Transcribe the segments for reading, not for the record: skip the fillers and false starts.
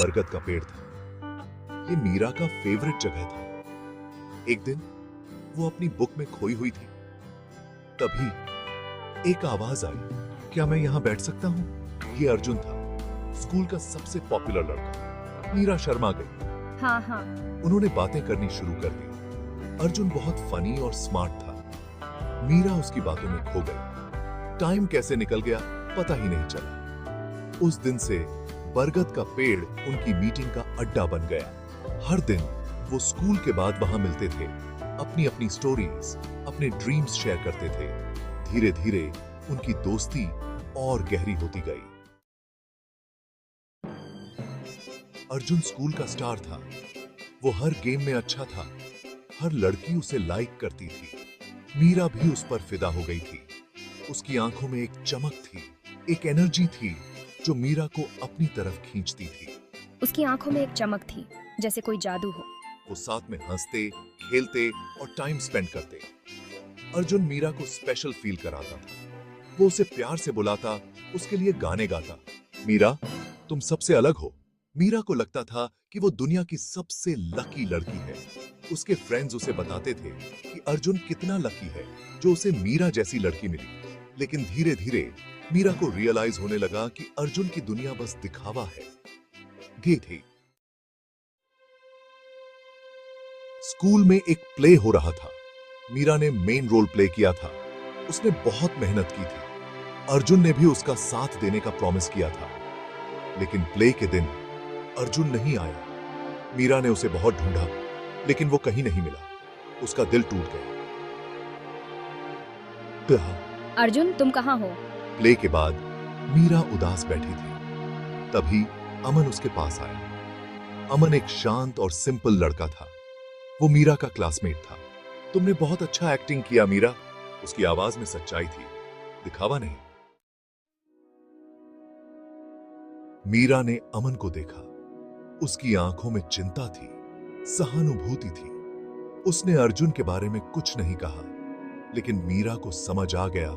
बरगद का पेड़ था। ये मीरा का फेवरेट जगह था। एक दिन वो अपनी बुक में खोई हुई थी। तभी एक आवाज आई, क्या मैं यहां बैठ सकता हूं? ये अर्जुन था, स्कूल का सबसे पॉपुलर लड़का। मीरा शर्मा गई। हाँ हाँ। उन्होंने बातें करनी शुरू कर दी। अर्जुन बहुत फनी और स्मार्ट था। मीरा उसकी बातों में खो गई। टाइम कैसे निकल गया पता ही नहीं चला। उस दिन से बरगद का पेड़ उनकी मीटिंग का अड्डा बन गया। हर दिन वो स्कूल के बाद वहां मिलते थे, अपनी अपनी स्टोरीज, अपने ड्रीम्स शेयर करते थे। धीरे धीरे उनकी दोस्ती और गहरी होती गई। अर्जुन स्कूल का स्टार था। वो हर गेम में अच्छा था। हर लड़की उसे लाइक करती थी। मीरा भी उस पर फिदा हो गई थी। उसकी आंखों में एक चमक थी, एक एनर्जी थी जो मीरा को अपनी तरफ खींचती थी। उसकी आंखों में एक चमक थी, जैसे कोई जादू हो। वो साथ में हंसते, खेलते और टाइम स्पेंड करते। अर्जुन मीरा को स्पेशल फील कराता था। वो उसे प्यार से बुलाता, उसके लिए गाने गाता। मीरा, तुम सबसे अलग हो। मीरा को लगता था कि वो दुनिया की सबसे लकी लड़की है। उसके फ्रेंड्स उसे बताते थे कि अर्जुन कितना लकी है जो उसे मीरा जैसी लड़की मिली। लेकिन धीरे धीरे मीरा को रियलाइज होने लगा कि अर्जुन की दुनिया बस दिखावा है। ये थी। स्कूल में एक प्ले हो रहा था। मीरा ने मेन रोल प्ले किया था। उसने बहुत मेहनत की थी। अर्जुन ने भी उसका साथ देने का प्रॉमिस किया था। लेकिन प्ले के दिन अर्जुन नहीं आया। मीरा ने उसे बहुत ढूंढा, लेकिन वो कहीं नहीं मिला। उसका दिल टूट गया। अर्जुन, तुम कहाँ हो? प्ले के बाद मीरा उदास बैठी थी। तभी अमन उसके पास आया। अमन एक शांत और सिंपल लड़का था। वो मीरा का क्लासमेट था। तुमने बहुत अच्छा एक्टिंग किया मीरा। उसकी आवाज में सच्चाई थी, दिखावा नहीं। मीरा ने अमन को देखा। उसकी आंखों में चिंता थी, सहानुभूति थी। उसने अर्जुन के बारे में कुछ नहीं कहा, लेकिन मीरा को समझ आ गया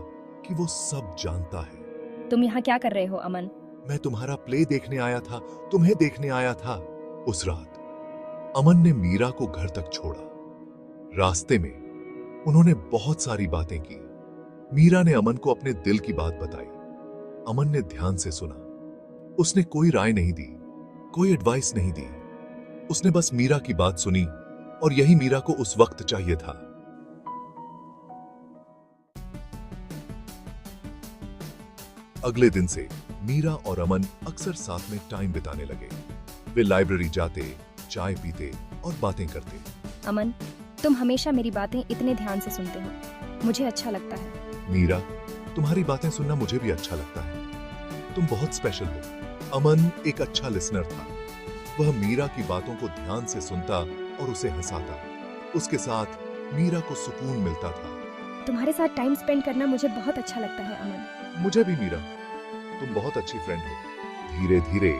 कि वो सब जानता है। तुम यहाँ क्या कर रहे हो अमन? मैं तुम्हारा प्ले देखने आया था, तुम्हें देखने आया था। उस रात अमन ने मीरा को घर तक छोड़ा। रास्ते में उन्होंने बहुत सारी बातें की। मीरा ने अमन को अपने दिल की बात बताई। अमन ने ध्यान से सुना। उसने कोई राय नहीं दी, कोई एडवाइस नहीं दी। उसने बस मीरा की बात सुनी, और यही मीरा को उस वक्त चाहिए था। अगले दिन से मीरा और अमन अक्सर साथ में टाइम बिताने लगे। वे लाइब्रेरी जाते, चाय पीते और बातें करते। अमन, तुम हमेशा मेरी बातें इतने ध्यान से सुनते हो, मुझे अच्छा लगता है। मीरा, तुम्हारी बातें सुनना मुझे भी अच्छा लगता है। तुम बहुत स्पेशल हो। अमन एक अच्छा लिसनर था। वह मीरा की बातों को ध्यान से सुनता और उसे हंसाता। उसके साथ मीरा को सुकून मिलता था। तुम्हारे साथ टाइम स्पेंड करना मुझे बहुत अच्छा लगता है अमन। मुझे भी मीरा, तुम बहुत अच्छी फ्रेंड हो। धीरे धीरे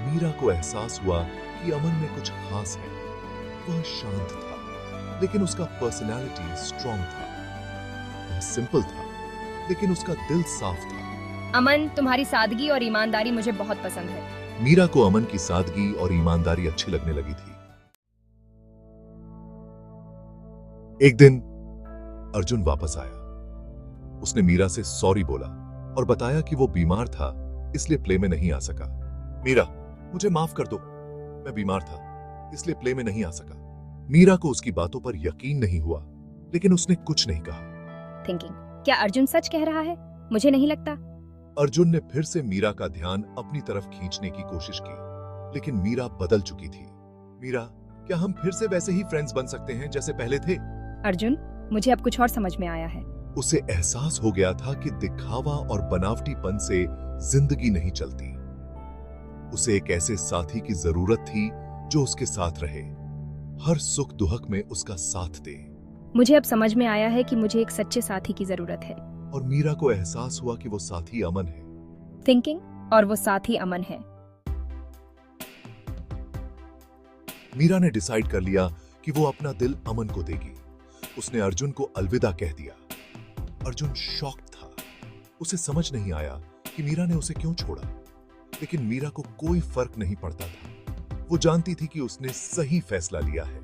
मीरा को एहसास हुआ कि अमन में कुछ खास है। वह शांत था, लेकिन उसका पर्सनालिटी स्ट्रॉन्ग था। वह सिंपल था, लेकिन उसका दिल साफ था। अमन, तुम्हारी सादगी और ईमानदारी मुझे बहुत पसंद है। मीरा को अमन की सादगी और ईमानदारी अच्छी लगने लगी थी। एक दिन अर्जुन वापस आया। उसने मीरा से सॉरी बोला और बताया कि वो बीमार था, इसलिए प्ले में नहीं आ सका। मीरा, मुझे माफ कर दो, मैं बीमार था, इसलिए प्ले में नहीं आ सका। मीरा को उसकी बातों पर यकीन नहीं हुआ, लेकिन उसने कुछ नहीं कहा। थिंकिंग, क्या अर्जुन सच कह रहा है? मुझे नहीं लगता। अर्जुन ने फिर से मीरा का ध्यान अपनी तरफ खींचने की कोशिश की, लेकिन मीरा बदल चुकी थी। मीरा, क्या हम फिर से वैसे ही फ्रेंड्स बन सकते हैं जैसे पहले थे? अर्जुन, मुझे अब कुछ और समझ में आया है। उसे एहसास हो गया था कि दिखावा और बनावटीपन से जिंदगी नहीं चलती। उसे एक ऐसे साथी की जरूरत थी जो उसके साथ रहे, हर सुख दुख में उसका साथ दे। मुझे अब समझ में आया है कि मुझे एक सच्चे साथी की जरूरत है। और मीरा को एहसास हुआ कि वो साथी अमन है। थिंकिंग, और वो साथी अमन है। मीरा ने डिसाइड कर लिया कि वो अपना दिल अमन को देगी। उसने अर्जुन को अलविदा कह दिया। अर्जुन शॉक्ड था। उसे समझ नहीं आया कि मीरा ने उसे क्यों छोड़ा, लेकिन मीरा को कोई फर्क नहीं पड़ता था। वो जानती थी कि उसने सही फैसला लिया है।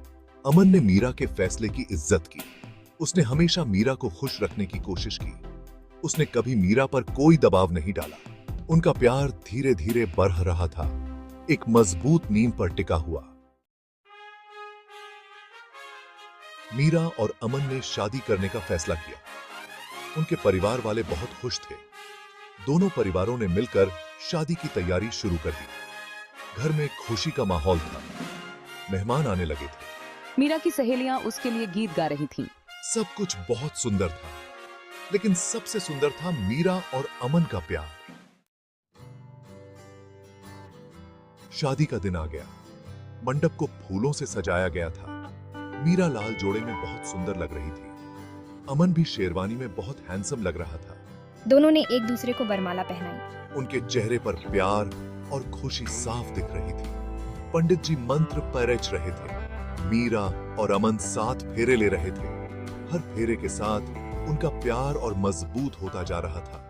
अमन ने मीरा के फैसले की इज्जत की। उसने हमेशा मीरा को खुश रखने की कोशिश की। उसने कभी मीरा पर कोई दबाव नहीं डाला। उनका प्यार धीरे धीरे बढ़ रहा था, एक मजबूत नींव पर टिका हुआ। मीरा और अमन ने शादी करने का फैसला किया। उनके परिवार वाले बहुत खुश थे। दोनों परिवारों ने मिलकर शादी की तैयारी शुरू कर दी। घर में खुशी का माहौल था। मेहमान आने लगे थे। मीरा की सहेलियां उसके लिए गीत गा रही थीं। सब कुछ बहुत सुंदर था, लेकिन सबसे सुंदर था मीरा और अमन का प्यार। शादी का दिन आ गया। मंडप को फूलों से सजाया गया था। मीरा लाल जोड़े में बहुत सुंदर लग रही थी। अमन भी शेरवानी में बहुत हैंडसम लग रहा था। दोनों ने एक दूसरे को वरमाला पहनाई। उनके चेहरे पर प्यार और खुशी साफ दिख रही थी। पंडित जी मंत्र परच रहे थे। मीरा और अमन साथ फेरे ले रहे थे। हर फेरे के साथ उनका प्यार और मजबूत होता जा रहा था।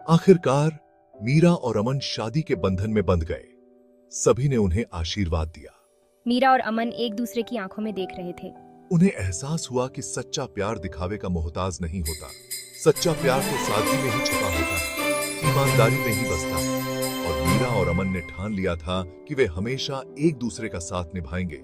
आखिरकार मीरा और अमन शादी के बंधन में बंध गए। सभी ने उन्हें आशीर्वाद दिया। मीरा और अमन एक दूसरे की आंखों में देख रहे थे। उन्हें एहसास हुआ कि सच्चा प्यार दिखावे का मोहताज नहीं होता। सच्चा प्यार तो सादगी में ही छुपा होता है, ईमानदारी में ही बसता है। और मीरा और अमन ने ठान लिया था कि वे हमेशा एक दूसरे का साथ निभाएंगे।